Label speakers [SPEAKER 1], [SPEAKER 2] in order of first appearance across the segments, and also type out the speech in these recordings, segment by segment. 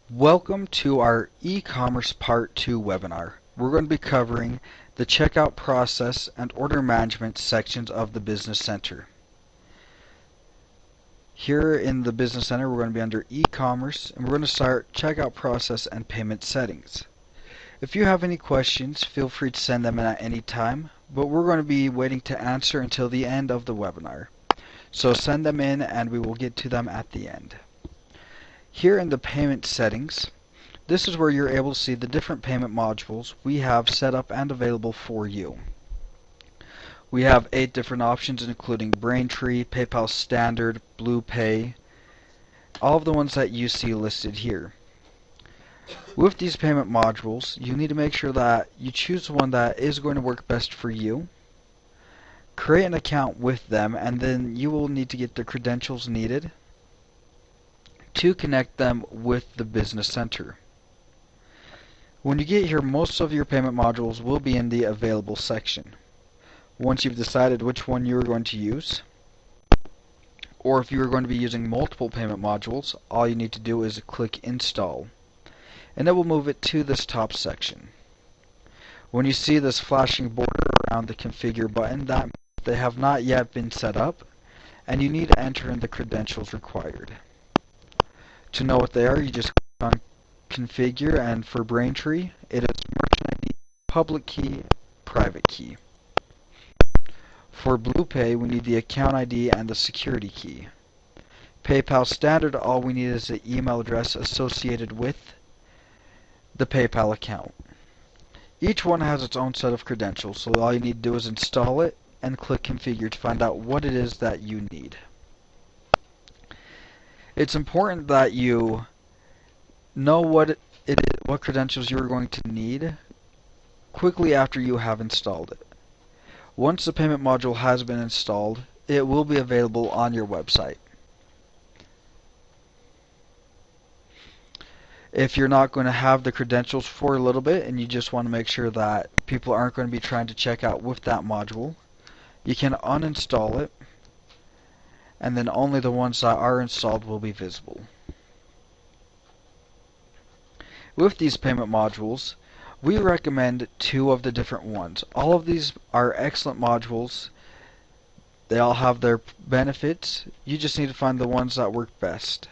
[SPEAKER 1] Welcome to our e-commerce part 2 webinar. We're going to be covering the checkout process and order management sections of the Business Center. Here in the Business Center, we're going to be under e-commerce, and we're going to start checkout process and payment settings. If you have any questions, feel free to send them in at any time, but we're going to be waiting to answer until the end of the webinar. So send them in and we will get to them at the end. Here in the payment settings, this is where you're able to see the different payment modules we have set up and available for you. We have 8 different options including Braintree, PayPal Standard, Blue Pay, all of the ones that you see listed here. With these payment modules, you need to make sure that you choose the one that is going to work best for you. Create an account with them, and then you will need to get the credentials needed to connect them with the Business Center. When you get here, most of your payment modules will be in the available section. Once you've decided which one you're going to use, or if you're going to be using multiple payment modules, all you need to do is click Install, and it will move it to this top section. When you see this flashing border around the Configure button, that means they have not yet been set up, and you need to enter in the credentials required. To know what they are, you just click on Configure, and for Braintree, it is Merchant ID, Public Key, Private Key. For Blue Pay, we need the account ID and the security key. PayPal Standard, all we need is the email address associated with the PayPal account. Each one has its own set of credentials, so all you need to do is install it and click Configure to find out what it is that you need. It's important that you know what credentials you are going to need quickly after you have installed it. Once the payment module has been installed, it will be available on your website. If you're not going to have the credentials for a little bit and you just want to make sure that people aren't going to be trying to check out with that module, you can uninstall it, and then only the ones that are installed will be visible. With these payment modules, we recommend 2 of the different ones. All of these are excellent modules. They all have their benefits. You just need to find the ones that work best.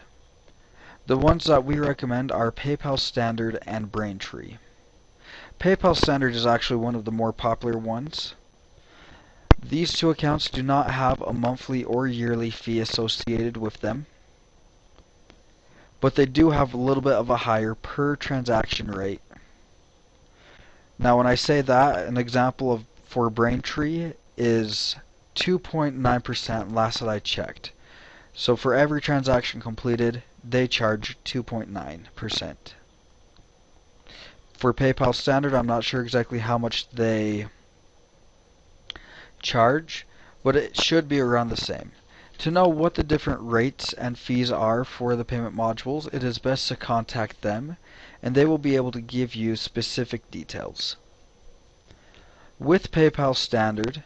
[SPEAKER 1] The ones that we recommend are PayPal Standard and Braintree. PayPal Standard is actually one of the more popular ones. These 2 accounts do not have a monthly or yearly fee associated with them, but they do have a little bit of a higher per transaction rate. Now when I say that, an example for Braintree is 2.9% last that I checked. So for every transaction completed, they charge 2.9%. For PayPal Standard, I'm not sure exactly how much they charge, but it should be around the same. To know what the different rates and fees are for the payment modules, it is best to contact them, and they will be able to give you specific details. With PayPal Standard,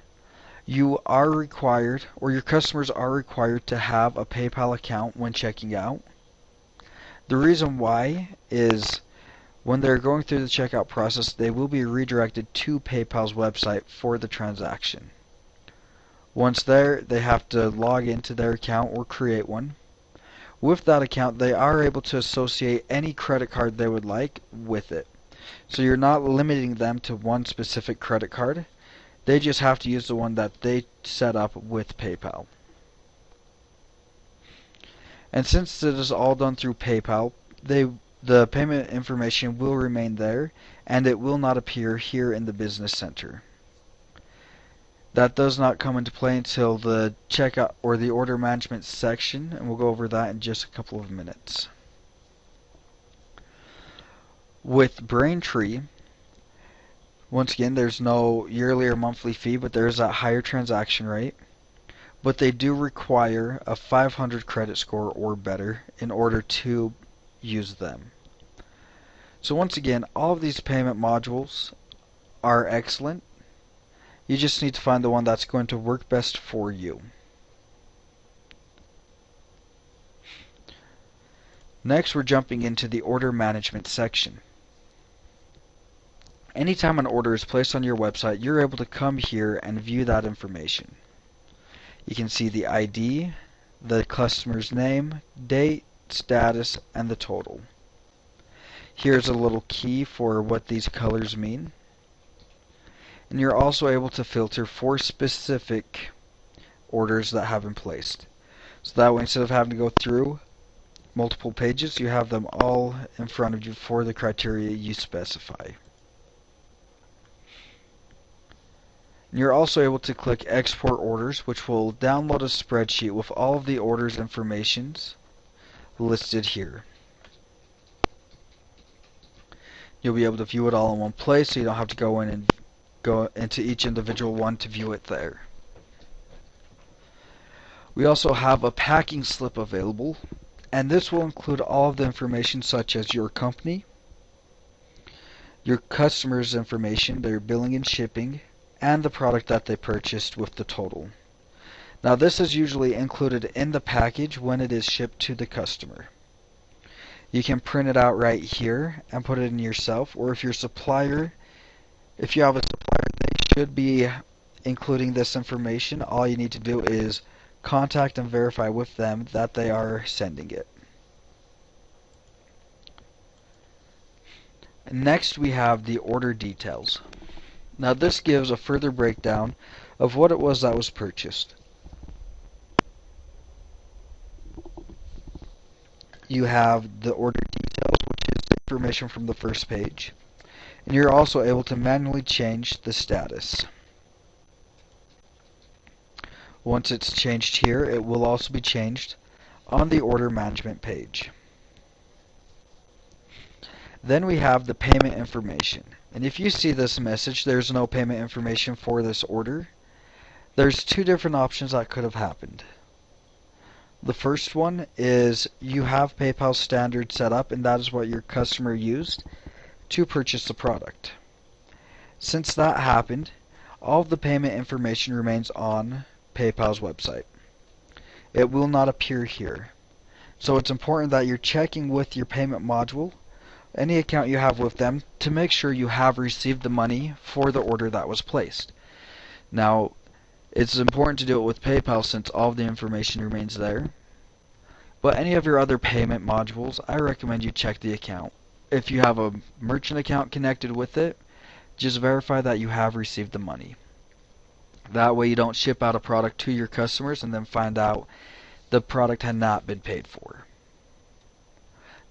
[SPEAKER 1] you are required, or your customers are required, to have a PayPal account when checking out. The reason why is when they're going through the checkout process, they will be redirected to PayPal's website for the transaction. Once there, they have to log into their account or create one. With that account, they are able to associate any credit card they would like with it. So you're not limiting them to one specific credit card. They just have to use the one that they set up with PayPal. And since it is all done through PayPal, the payment information will remain there, and it will not appear here in the Business Center. That does not come into play until the checkout or the order management section, and we'll go over that in just a couple of minutes. With Braintree, once again, there's no yearly or monthly fee, but there is a higher transaction rate. But they do require a 500 credit score or better in order to use them. So once again, all of these payment modules are excellent. You just need to find the one that's going to work best for you. Next, we're jumping into the order management section. Anytime an order is placed on your website, you're able to come here and view that information. You can see the ID, the customer's name, date, status, and the total. Here's a little key for what these colors mean. And you're also able to filter for specific orders that have been placed. So that way, instead of having to go through multiple pages, you have them all in front of you for the criteria you specify. And you're also able to click Export Orders, which will download a spreadsheet with all of the orders informations listed here. You'll be able to view it all in one place, so you don't have to go in and go into each individual one to view it there. We also have a packing slip available, and this will include all of the information such as your company, your customer's information, their billing and shipping, and the product that they purchased with the total. Now this is usually included in the package when it is shipped to the customer. You can print it out right here and put it in yourself, or if your supplier, if you have a supplier, they should be including this information. All you need to do is contact and verify with them that they are sending it. Next, we have the order details. Now this gives a further breakdown of what it was that was purchased. You have the order details, which is the information from the first page. And you're also able to manually change the status. Once it's changed here, it will also be changed on the order management page. Then we have the payment information. And if you see this message, there's no payment information for this order, there's two different options that could have happened. The first one is you have PayPal standard set up, and that is what your customer used to purchase the product. Since that happened, all of the payment information remains on PayPal's website. It will not appear here. So it's important that you're checking with your payment module, any account you have with them, to make sure you have received the money for the order that was placed. Now, it's important to do it with PayPal since all of the information remains there. But any of your other payment modules, I recommend you check the account. If you have a merchant account connected with it, just verify that you have received the money. That way you don't ship out a product to your customers and then find out the product had not been paid for.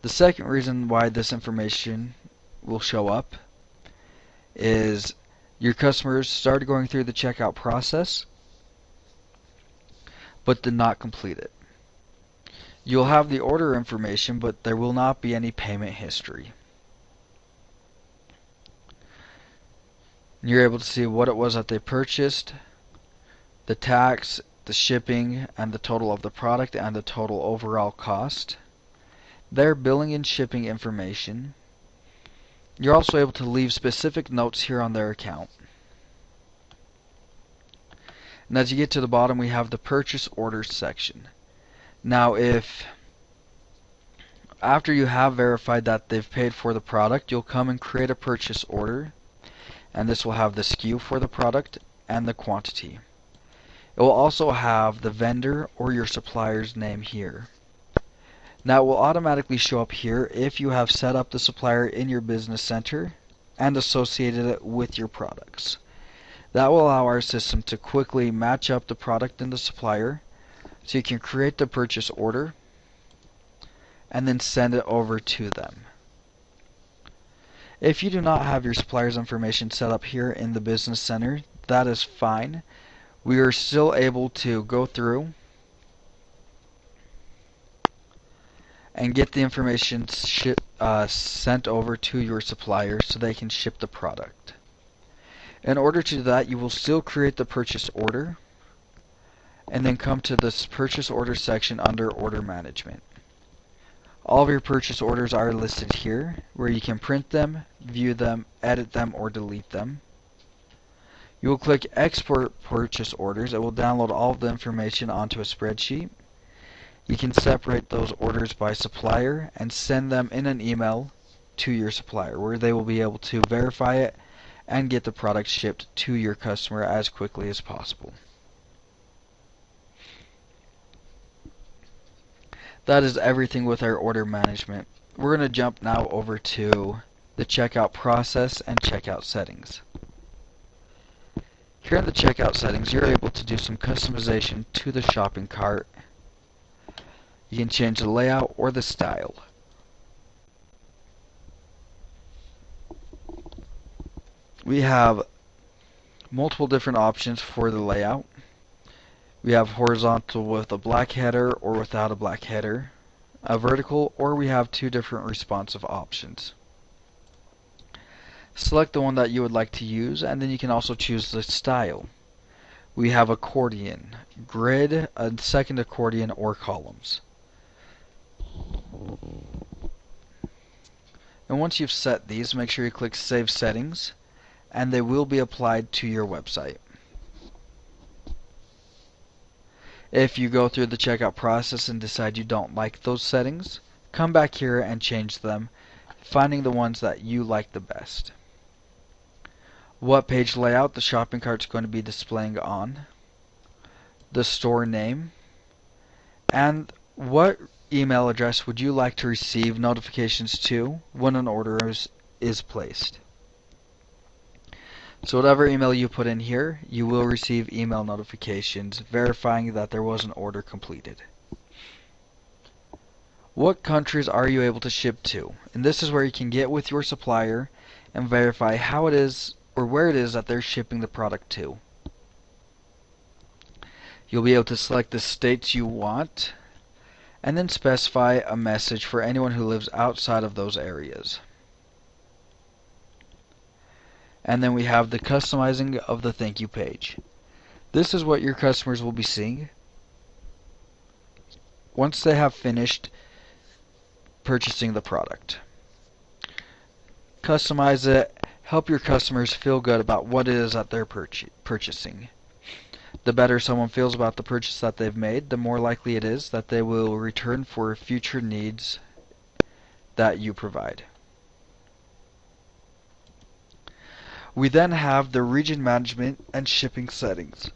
[SPEAKER 1] The second reason why this information will show up is your customers started going through the checkout process but did not complete it. You'll have the order information, but there will not be any payment history. You're able to see what it was that they purchased, the tax, the shipping, and the total of the product and the total overall cost, their billing and shipping information. You're also able to leave specific notes here on their account. And as you get to the bottom, we have the purchase orders section. Now, if after you have verified that they've paid for the product, you'll come and create a purchase order, and this will have the SKU for the product and the quantity. It will also have the vendor or your supplier's name here. Now, it will automatically show up here if you have set up the supplier in your business center and associated it with your products. That will allow our system to quickly match up the product and the supplier, so you can create the purchase order and then send it over to them. If you do not have your supplier's information set up here in the business center, that is fine. We are still able to go through and get the information sent over to your supplier so they can ship the product. In order to do that, you will still create the purchase order and then come to this purchase order section under order management. All of your purchase orders are listed here, where you can print them, view them, edit them, or delete them. You will click export purchase orders. It will download all of the information onto a spreadsheet. We can separate those orders by supplier and send them in an email to your supplier where they will be able to verify it and get the product shipped to your customer as quickly as possible. That is everything with our order management. We're going to jump now over to the checkout process and checkout settings. Here in the checkout settings, you're able to do some customization to the shopping cart. You can change the layout or the style. We have multiple different options for the layout. We have horizontal with a black header or without a black header, a vertical, or we have two different responsive options. Select the one that you would like to use, and then you can also choose the style. We have accordion, grid, a second accordion, or columns. And once you've set these, make sure you click Save Settings, and they will be applied to your website. If you go through the checkout process and decide you don't like those settings, come back here and change them, finding the ones that you like the best. What page layout the shopping cart is going to be displaying on, the store name, and what email address would you like to receive notifications to when an order is placed. So whatever email you put in here, you will receive email notifications verifying that there was an order completed. What countries are you able to ship to? And this is where you can get with your supplier and verify how it is or where it is that they're shipping the product to. You'll be able to select the states you want and then specify a message for anyone who lives outside of those areas. And then we have the customizing of the thank you page. This is what your customers will be seeing once they have finished purchasing the product. Customize it, help your customers feel good about what it is that they're purchasing. The better someone feels about the purchase that they've made, the more likely it is that they will return for future needs that you provide. We then have the region management and shipping settings.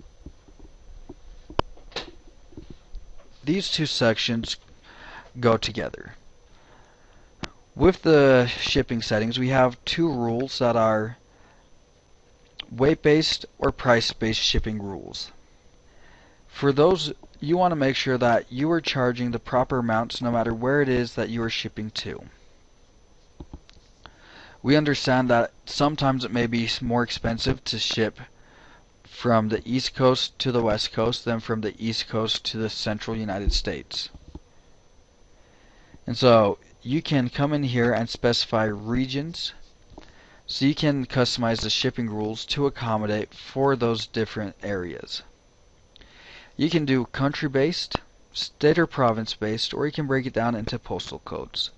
[SPEAKER 1] These two sections go together. With the shipping settings, we have two rules that are weight-based or price-based shipping rules. For those, you want to make sure that you are charging the proper amounts no matter where it is that you are shipping to. We understand that sometimes it may be more expensive to ship from the East Coast to the West Coast than from the East Coast to the central United States. And so you can come in here and specify regions, so you can customize the shipping rules to accommodate for those different areas. You can do country-based, state or province-based, or you can break it down into postal codes.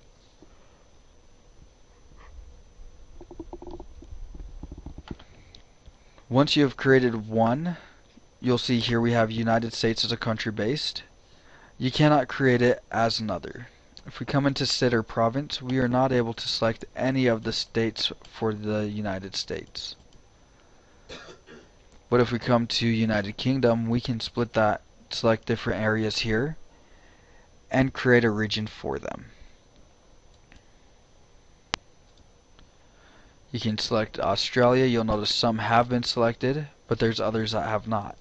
[SPEAKER 1] Once you have created one, you'll see here we have United States as a country-based. You cannot create it as another. If we come into state or province, we are not able to select any of the states for the United States. But if we come to United Kingdom, we can split that, select different areas here, and create a region for them. You can select Australia. You'll notice some have been selected, but there's others that have not.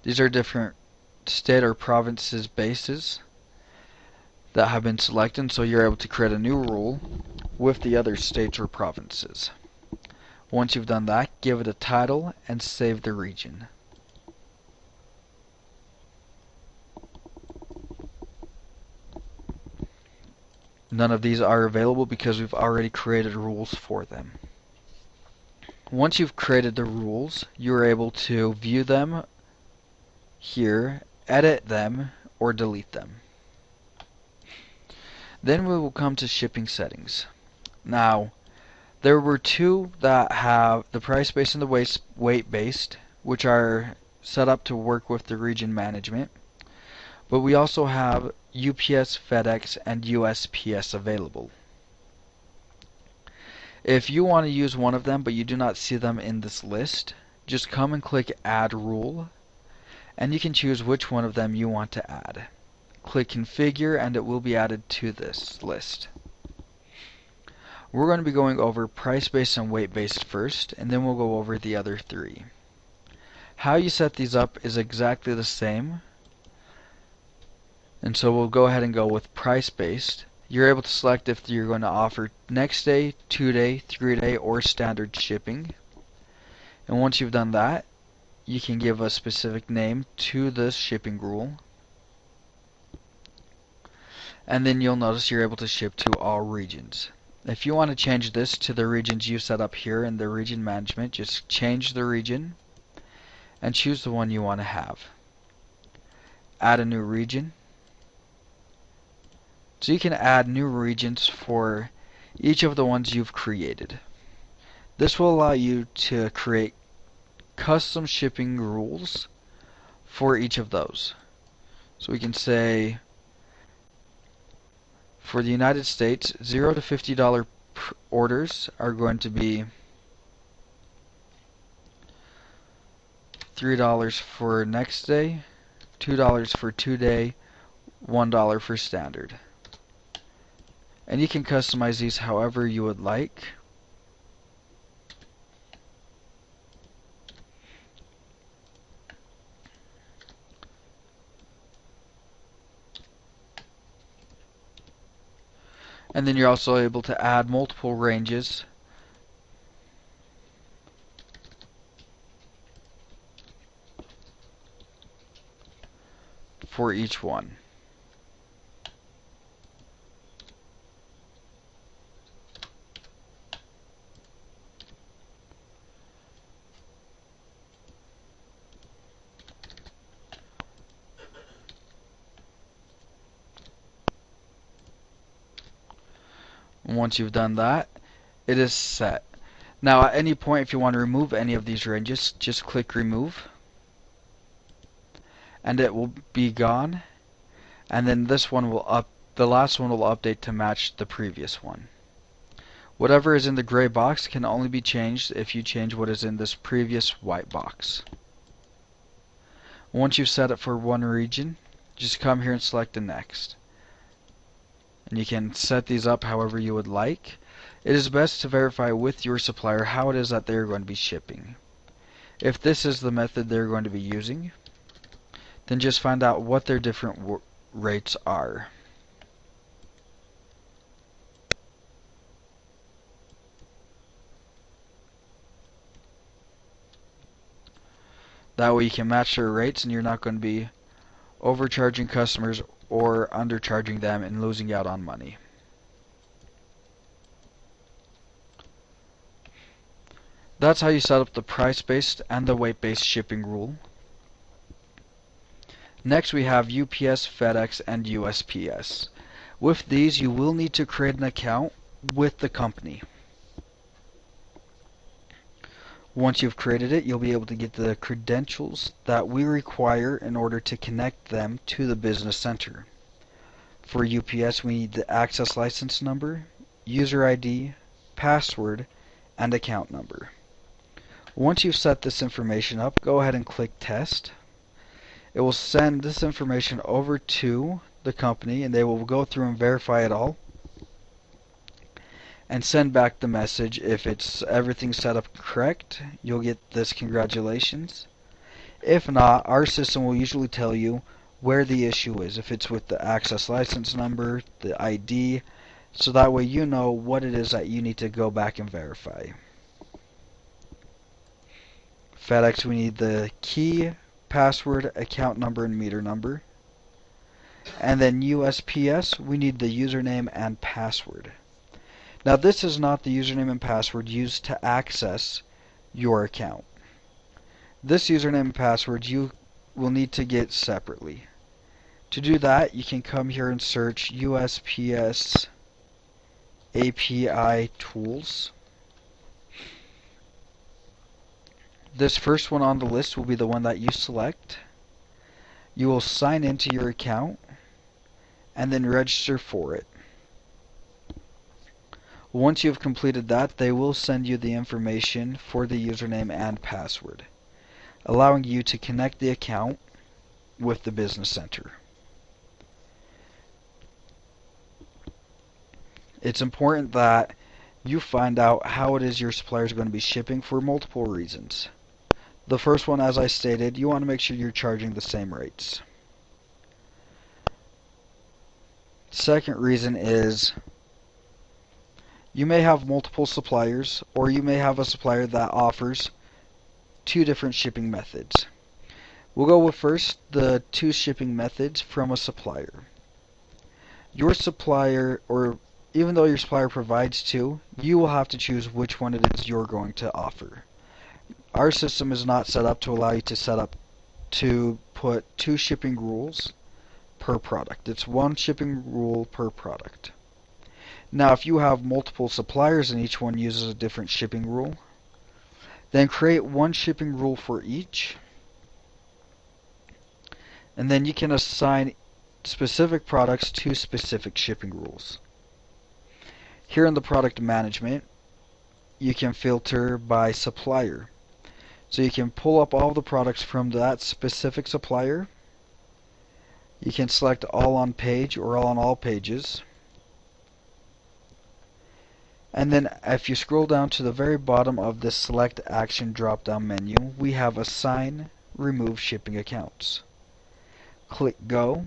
[SPEAKER 1] These are different state or provinces bases that have been selected, so you're able to create a new rule with the other states or provinces. Once you've done that, give it a title and save the region. None of these are available because we've already created rules for them. Once you've created the rules, you're able to view them here, edit them, or delete them. Then we will come to shipping settings. Now, there were two that have the price-based and the weight-based, which are set up to work with the region management. But we also have UPS, FedEx, and USPS available. If you want to use one of them but you do not see them in this list, just come and click Add Rule, and you can choose which one of them you want to add. Click Configure and it will be added to this list. We're going to be going over price-based and weight-based first, and then we'll go over the other three. How you set these up is exactly the same, and so we'll go ahead and go with price-based. You're able to select if you're going to offer next day, 2-day, 3-day, or standard shipping. And once you've done that, you can give a specific name to this shipping rule. And then you'll notice you're able to ship to all regions. If you want to change this to the regions you set up here in the region management, just change the region and choose the one you want to have. Add a new region. So you can add new regions for each of the ones you've created. This will allow you to create custom shipping rules for each of those. So we can say for the United States, $0 to $50 orders are going to be $3 for next day, $2 for 2-day, $1 for standard. And you can customize these however you would like. And then you're also able to add multiple ranges for each one. Once you've done that, it is set. Now at any point, if you want to remove any of these ranges, just click Remove and it will be gone, and then this one will the last one will update to match the previous one. Whatever is in the gray box can only be changed if you change what is in this previous white box. Once you've set it for one region, just come here and select the next. And you can set these up however you would like. It is best to verify with your supplier how it is that they're going to be shipping. If this is the method they're going to be using, then just find out what their different rates are. That way you can match their rates and you're not going to be overcharging customers or undercharging them and losing out on money. That's how you set up the price-based and the weight-based shipping rule. Next we have UPS, FedEx, and USPS. With these you will need to create an account with the company. Once you've created it, you'll be able to get the credentials that we require in order to connect them to the business center. For UPS, we need the access license number, user ID, password, and account number. Once you've set this information up, go ahead and click Test. It will send this information over to the company and they will go through and verify it all and send back the message. If it's everything set up correct, you'll get this congratulations. If not, our system will usually tell you where the issue is, if it's with the access license number, the ID, so that way you know what it is that you need to go back and verify. FedEx, we need the key, password, account number, and meter number. And then USPS, we need the username and password. Now this is not the username and password used to access your account. This username and password you will need to get separately. To do that, you can come here and search USPS API tools. This first one on the list will be the one that you select. You will sign into your account and then register for it. Once you've completed that, they will send you the information for the username and password, allowing you to connect the account with the Business Center. It's important that you find out how it is your supplier is going to be shipping for multiple reasons. The first one, as I stated, you want to make sure you're charging the same rates. Second reason is you may have multiple suppliers, or you may have a supplier that offers two different shipping methods. We'll go with first the two shipping methods from a supplier. Your supplier, or even though your supplier provides two, you will have to choose which one it is you're going to offer. Our system is not set up to allow you to put two shipping rules per product. It's one shipping rule per product. Now, if you have multiple suppliers and each one uses a different shipping rule, then create one shipping rule for each, and then you can assign specific products to specific shipping rules. Here in the product management, you can filter by supplier. So you can pull up all the products from that specific supplier. You can select all on page or all on all pages. And then if you scroll down to the very bottom of the select action drop down menu, we have assign remove shipping accounts. Click go,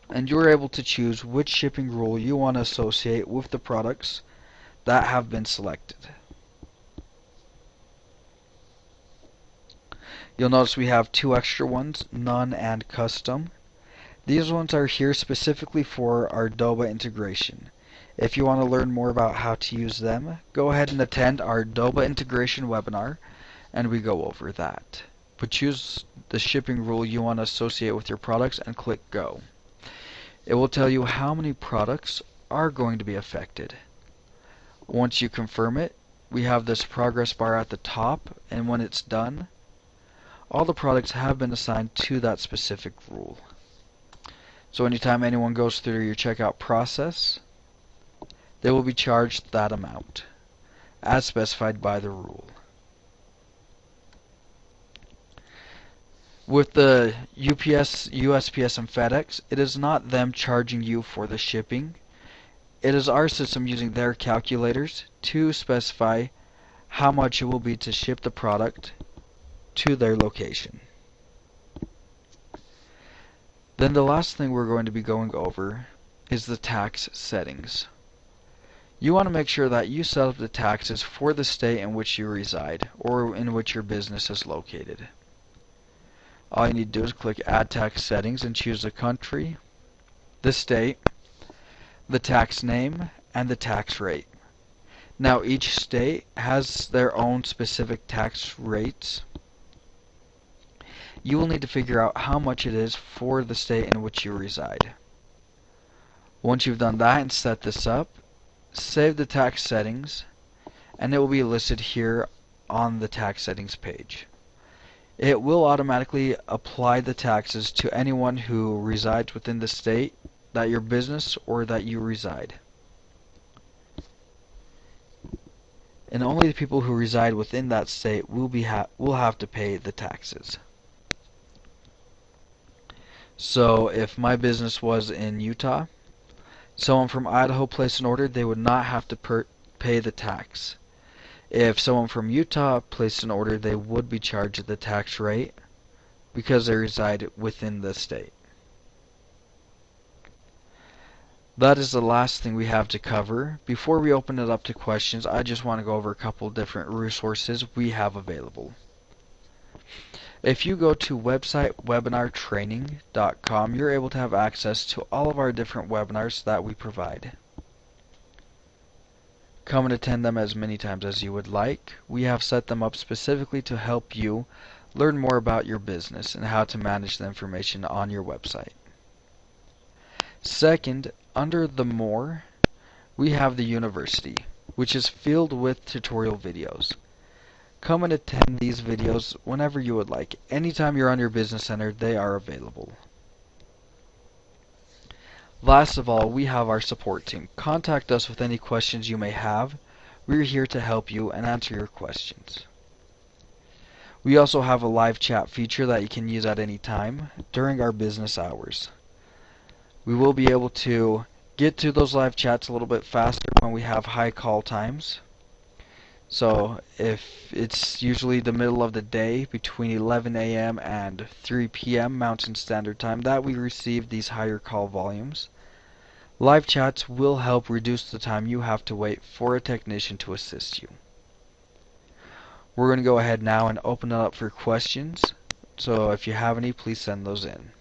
[SPEAKER 1] and you're able to choose which shipping rule you want to associate with the products that have been selected. You'll notice we have two extra ones, none and custom. These ones are here specifically for our DOBA integration. If you want to learn more about how to use them, go ahead and attend our DOBA integration webinar and we go over that. But choose the shipping rule you want to associate with your products and click go. It will tell you how many products are going to be affected. Once you confirm it, we have this progress bar at the top, and when it's done, all the products have been assigned to that specific rule. So anytime anyone goes through your checkout process, they will be charged that amount, as specified by the rule. With the UPS, USPS, and FedEx, it is not them charging you for the shipping. It is our system using their calculators to specify how much it will be to ship the product to their location. Then the last thing we're going to be going over is the tax settings. You want to make sure that you set up the taxes for the state in which you reside or in which your business is located. All you need to do is click Add Tax Settings and choose the country, the state, the tax name, and the tax rate. Now each state has their own specific tax rates. You will need to figure out how much it is for the state in which you reside. Once you've done that and set this up, save the tax settings, and it will be listed here on the tax settings page. It will automatically apply the taxes to anyone who resides within the state that your business or that you reside. And only the people who reside within that state will have to pay the taxes. So if my business was in Utah, someone from Idaho placed an order, they would not have to pay the tax. If someone from Utah placed an order, they would be charged the tax rate because they reside within the state. That is the last thing we have to cover. Before we open it up to questions, I just want to go over a couple different resources we have available. If you go to website webinartraining.com, you're able to have access to all of our different webinars that we provide. Come and attend them as many times as you would like. We have set them up specifically to help you learn more about your business and how to manage the information on your website. Second, under the More, we have the University, which is filled with tutorial videos. Come and attend these videos whenever you would like. Anytime you're on your Business Center, they are available. Last of all, we have our support team. Contact us with any questions you may have. We're here to help you and answer your questions. We also have a live chat feature that you can use at any time during our business hours. We will be able to get to those live chats a little bit faster when we have high call times. So if it's usually the middle of the day between 11 a.m. and 3 p.m. Mountain Standard Time that we receive these higher call volumes. Live chats will help reduce the time you have to wait for a technician to assist you. We're going to go ahead now and open it up for questions. So if you have any, please send those in.